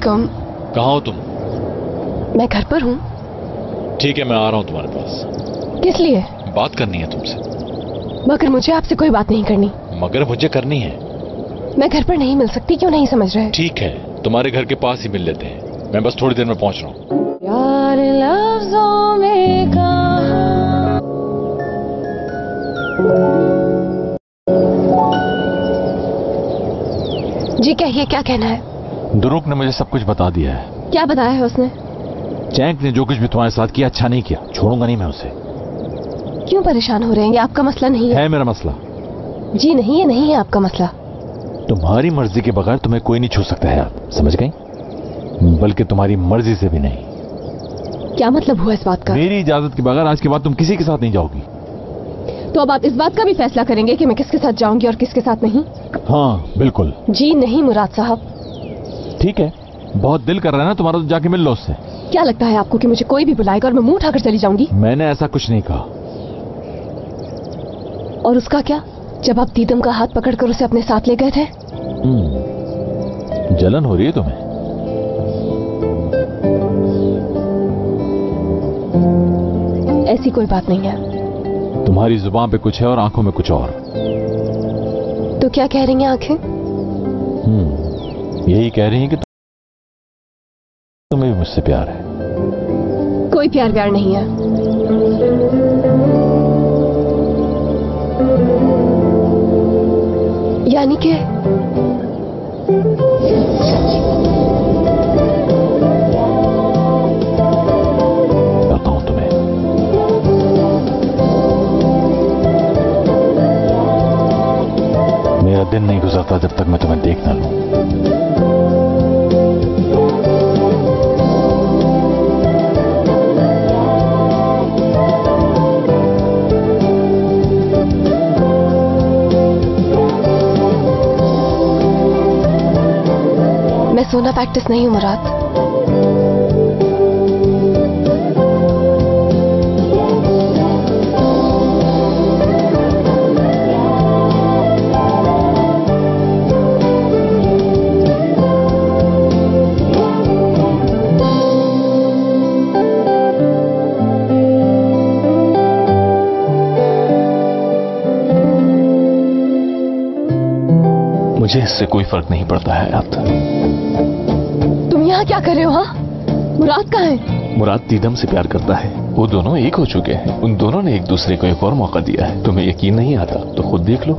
Welcome. कहाँ हो तुम? मैं घर पर हूँ। ठीक है, मैं आ रहा हूँ तुम्हारे पास। किस लिए? बात करनी है तुमसे। मगर मुझे आपसे कोई बात नहीं करनी। मगर मुझे करनी है। मैं घर पर नहीं मिल सकती, क्यों नहीं समझ रहे? ठीक है, तुम्हारे घर के पास ही मिल लेते हैं। मैं बस थोड़ी देर में पहुंच रहा हूँ। यार लफ्ज़ों में कहा। जी कहिए, क्या कहना है? दुरुक ने मुझे सब कुछ बता दिया है। क्या बताया है उसने? चैंक ने जो कुछ भी तुम्हारे साथ किया अच्छा नहीं किया। छोड़ूंगा नहीं मैं उसे। क्यों परेशान हो रहे हैं? ये आपका मसला नहीं है। मेरा मसला। जी नहीं, ये नहीं है आपका मसला। तुम्हारी मर्जी के बगैर तुम्हें कोई नहीं छू सकता है, आप समझ गई? बल्कि तुम्हारी मर्जी से भी नहीं। क्या मतलब हुआ इस बात का? मेरी इजाजत के बगैर आज के बाद तुम किसी के साथ नहीं जाओगी। तो अब आप इस बात का भी फैसला करेंगे कि मैं किसके साथ जाऊंगी और किसके साथ नहीं? हाँ बिल्कुल। जी नहीं मुराद साहब। ठीक है, बहुत दिल कर रहा है ना तुम्हारा, तो जाके मिल लो उससे। क्या लगता है आपको कि मुझे कोई भी बुलाएगा और मैं मुंह उठाकर चली जाऊंगी? मैंने ऐसा कुछ नहीं कहा। और उसका क्या, जब आप दीदम का हाथ पकड़कर उसे अपने साथ ले गए थे? जलन हो रही है तुम्हें? ऐसी कोई बात नहीं है। तुम्हारी जुबान पे कुछ है और आंखों में कुछ और। तो क्या कह रही हैं आंखें? यही कह रही हैं कि तुम्हें भी मुझसे प्यार है। कोई प्यार व्यार नहीं है। यानी कि बताऊं तुम्हें, मेरा दिन नहीं गुजरता जब तक मैं तुम्हें देख ना लूं। मैं सोना प्रैक्टिस नहीं हूं मुराद। मुझे इससे कोई फर्क नहीं पड़ता है यार। तुम यहाँ क्या कर रहे हो? हाँ, मुराद कहाँ है? मुराद दीदम से प्यार करता है। वो दोनों एक हो चुके हैं। उन दोनों ने एक दूसरे को एक और मौका दिया है। तुम्हें यकीन नहीं आता तो खुद देख लो।